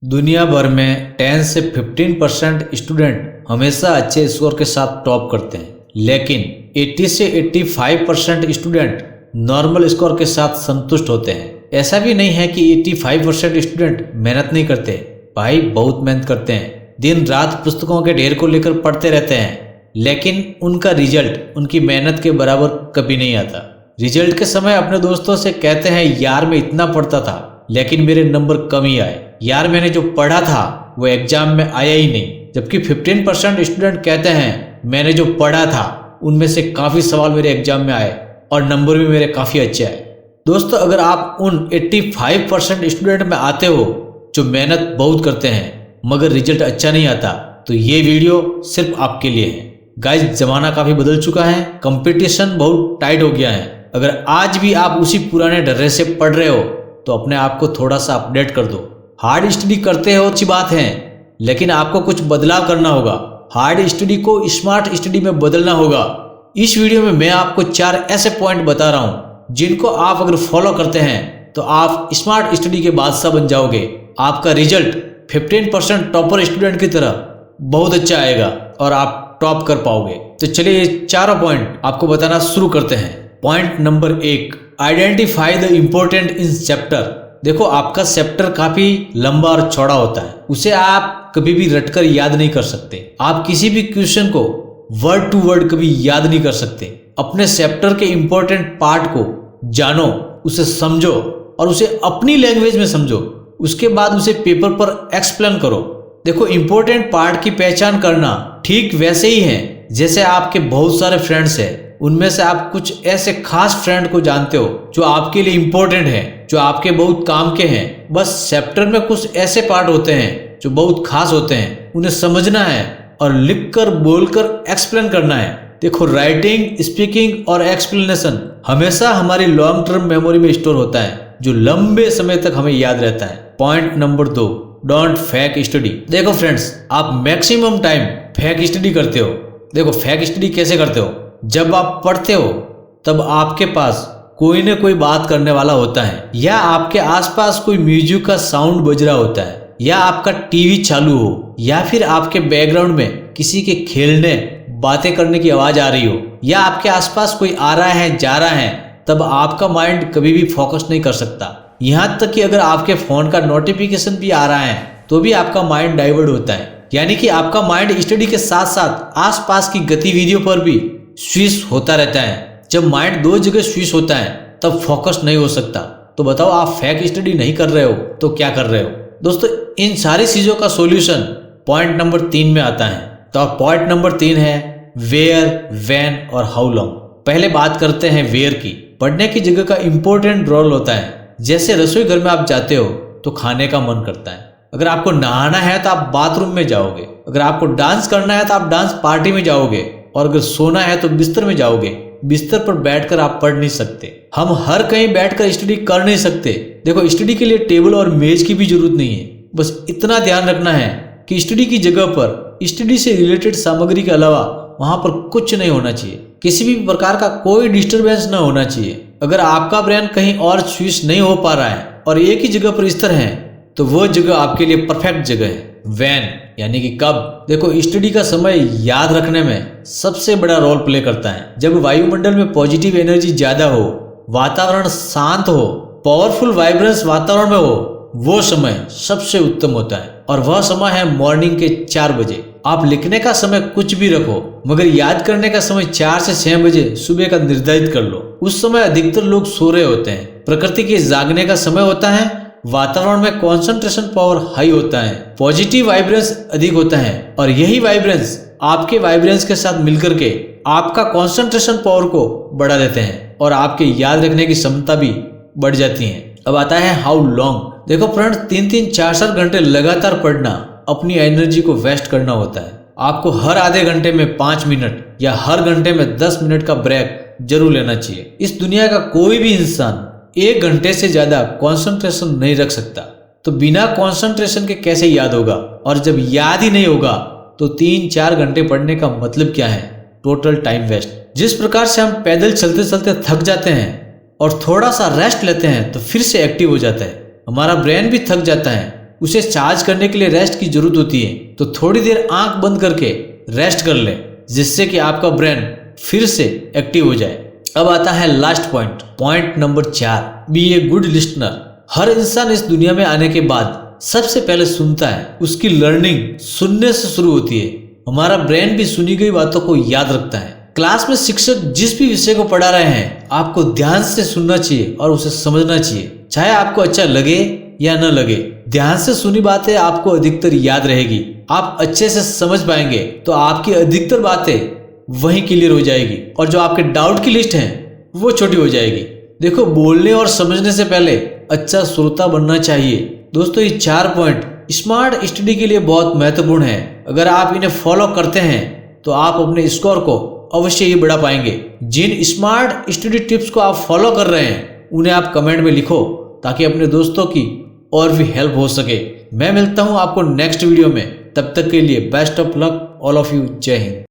दुनिया भर में 10 से 15% स्टूडेंट हमेशा अच्छे स्कोर के साथ टॉप करते हैं, लेकिन 80 से 85% स्टूडेंट नॉर्मल स्कोर के साथ संतुष्ट होते हैं। ऐसा भी नहीं है कि 85% स्टूडेंट मेहनत नहीं करते, भाई बहुत मेहनत करते हैं, दिन रात पुस्तकों के ढेर को लेकर पढ़ते रहते हैं, लेकिन उनका रिजल्ट उनकी मेहनत के बराबर कभी नहीं आता। रिजल्ट के समय अपने दोस्तों से कहते हैं, यार मैं इतना पढ़ता था लेकिन मेरे नंबर कम ही आए, यार मैंने जो पढ़ा था वो एग्जाम में आया ही नहीं। जबकि 15% स्टूडेंट कहते हैं, मैंने जो पढ़ा था उनमें से काफ़ी सवाल मेरे एग्जाम में आए और नंबर भी मेरे काफ़ी अच्छे आए। दोस्तों, अगर आप उन 85% स्टूडेंट में आते हो जो मेहनत बहुत करते हैं मगर रिजल्ट अच्छा नहीं आता, तो ये वीडियो सिर्फ आपके लिए है। गाइस, जमाना काफ़ी बदल चुका है, कंपटीशन बहुत टाइट हो गया है। अगर आज भी आप उसी पुराने ढर्रे से पढ़ रहे हो तो अपने आप को थोड़ा सा अपडेट कर दो। हार्ड स्टडी करते हो अच्छी बात है, लेकिन आपको कुछ बदलाव करना होगा। हार्ड स्टडी को स्मार्ट स्टडी में बदलना होगा। इस वीडियो में मैं आपको 4 ऐसे पॉइंट बता रहा हूं जिनको आप अगर फॉलो करते हैं तो आप स्मार्ट स्टडी के बादशाह बन जाओगे। आपका रिजल्ट 15% टॉपर स्टूडेंट की तरह बहुत अच्छा आएगा और आप टॉप कर पाओगे। तो चलिए ये चारों पॉइंट आपको बताना शुरू करते हैं। Point number 1, identify the important in chapter. देखो, आपका चैप्टर काफी लंबा और चौड़ा होता है, उसे आप कभी भी रटकर याद नहीं कर सकते। आप किसी भी क्वेश्चन को वर्ड टू वर्ड कभी याद नहीं कर सकते। अपने चैप्टर के इम्पोर्टेंट पार्ट को जानो, उसे समझो और उसे अपनी लैंग्वेज में समझो। उसके बाद उसे पेपर पर एक्सप्लेन करो। देखो, इम्पोर्टेंट पार्ट की पहचान करना ठीक वैसे ही है जैसे आपके बहुत सारे फ्रेंड्स हैं, उनमें से आप कुछ ऐसे खास फ्रेंड को जानते हो जो आपके लिए इम्पोर्टेंट है, जो आपके बहुत काम के हैं। बस चैप्टर में कुछ ऐसे पार्ट होते हैं जो बहुत खास होते हैं, उन्हें समझना है और लिखकर बोलकर एक्सप्लेन करना है। देखो, राइटिंग, स्पीकिंग और एक्सप्लेनेशन हमेशा हमारी लॉन्ग टर्म मेमोरी में स्टोर होता है, जो लंबे समय तक हमें याद रहता है। Point number 2, don't fake study. देखो फ्रेंड्स, आप मैक्सिमम टाइम फेक स्टडी करते हो। देखो, फेक स्टडी कैसे करते हो? जब आप पढ़ते हो तब आपके पास कोई न कोई बात करने वाला होता है, या आपके आसपास कोई म्यूजिक का साउंड बज रहा होता है, या आपका टीवी चालू हो, या फिर आपके बैकग्राउंड में किसी के खेलने बातें करने की आवाज आ रही हो, या आपके आसपास कोई आ रहा है जा रहा है, तब आपका माइंड कभी भी फोकस नहीं कर सकता। यहाँ तक कि अगर आपके फोन का नोटिफिकेशन भी आ रहा है तो भी आपका माइंड डाइवर्ट होता है। यानी कि आपका माइंड स्टडी के साथ साथ आसपास की गतिविधियों पर भी स्विच होता रहता है। जब माइंड 2 जगह स्विच होता है तब फोकस नहीं हो सकता। तो बताओ, आप फेक स्टडी नहीं कर रहे हो तो क्या कर रहे हो? दोस्तों, इन सारी चीजों का सॉल्यूशन पॉइंट नंबर 3 में आता है। तो पॉइंट नंबर 3 है वेयर, व्हेन और हाउ लॉन्ग। पहले बात करते हैं वेयर की। पढ़ने की जगह का इंपॉर्टेंट रोल होता है। जैसे रसोई घर में आप जाते हो तो खाने का मन करता है। अगर आपको नहाना है तो आप बाथरूम में जाओगे। अगर आपको डांस करना है तो आप डांस पार्टी में जाओगे। और अगर सोना है तो बिस्तर में जाओगे। बिस्तर पर बैठकर आप पढ़ नहीं सकते। हम हर कहीं बैठकर स्टडी कर नहीं सकते। देखो, स्टडी के लिए टेबल और मेज की भी जरूरत नहीं है। बस इतना ध्यान रखना है कि स्टडी की जगह पर स्टडी से रिलेटेड सामग्री के अलावा वहां पर कुछ नहीं होना चाहिए। किसी भी प्रकार का कोई डिस्टरबेंस न होना चाहिए। अगर आपका ब्रेन कहीं और स्विच नहीं हो पा रहा है और एक ही जगह पर स्थिर है तो वो जगह आपके लिए परफेक्ट जगह है। व्हेन यानी कि कब। देखो, स्टडी का समय याद रखने में सबसे बड़ा रोल प्ले करता है। जब वायुमंडल में पॉजिटिव एनर्जी ज्यादा हो, वातावरण शांत हो, पावरफुल वाइब्रेंस वातावरण में हो, वो समय सबसे उत्तम होता है। और वह समय है मॉर्निंग के 4 बजे। आप लिखने का समय कुछ भी रखो, मगर याद करने का समय 4 से 6 बजे सुबह का निर्धारित कर लो। उस समय अधिकतर लोग सो रहे होते हैं, प्रकृति के जागने का समय होता है, वातावरण में कंसंट्रेशन पावर हाई होता है, पॉजिटिव वाइब्रेंस अधिक होता है, और यही वाइब्रेंस आपके वाइब्रेंस के साथ मिलकर के आपका कंसंट्रेशन पावर को बढ़ा देते हैं और आपके याद रखने की क्षमता भी बढ़ जाती है। अब आता है हाउ लॉन्ग। देखो फ्रेंड्स, 3-3, 4-4 घंटे लगातार पढ़ना अपनी एनर्जी को वेस्ट करना होता है। आपको हर आधे घंटे में 5 मिनट या हर घंटे में 10 मिनट का ब्रेक जरूर लेना चाहिए। इस दुनिया का कोई भी इंसान 1 घंटे से ज्यादा कंसंट्रेशन नहीं रख सकता। तो बिना कंसंट्रेशन के कैसे याद होगा? और जब याद ही नहीं होगा तो 3-4 घंटे पढ़ने का मतलब क्या है? Total time waste. जिस प्रकार से हम पैदल चलते चलते थक जाते हैं और थोड़ा सा रेस्ट लेते हैं तो फिर से एक्टिव हो जाता है, हमारा ब्रेन भी थक जाता है उसे चार्ज करने के लिए रेस्ट की जरूरत होती है, तो थोड़ी देर आंख बंद करके रेस्ट कर लें, जिससे कि आपका ब्रेन फिर से एक्टिव हो जाए। अब आता है last point number 4, be a good listener. हर इंसान इस दुनिया में आने के बाद सबसे पहले सुनता है। उसकी लर्निंग सुनने से शुरू होती है। हमारा ब्रेन भी सुनी गई बातों को याद रखता है। क्लास में शिक्षक जिस भी विषय को पढ़ा रहे हैं, आपको ध्यान से सुनना चाहिए और उसे समझना चाहिए, चाहे आपको अच्छा लगे या न लगे। ध्यान से सुनी बातें आपको अधिकतर याद रहेगी। आप अच्छे से समझ पाएंगे तो आपकी अधिकतर बातें वहीं क्लियर हो जाएगी और जो आपके डाउट की लिस्ट है वो छोटी हो जाएगी। देखो, बोलने और समझने से पहले अच्छा श्रोता बनना चाहिए। दोस्तों, ये 4 पॉइंट स्मार्ट स्टडी के लिए बहुत महत्वपूर्ण है। अगर आप इन्हें फॉलो करते हैं तो आप अपने स्कोर को अवश्य ही बढ़ा पाएंगे। जिन स्मार्ट स्टडी टिप्स को आप फॉलो कर रहे हैं उन्हें आप कमेंट में लिखो, ताकि अपने दोस्तों की और भी हेल्प हो सके। मैं मिलता हूं आपको नेक्स्ट वीडियो में। तब तक के लिए best of luck all of you. जय हिंद।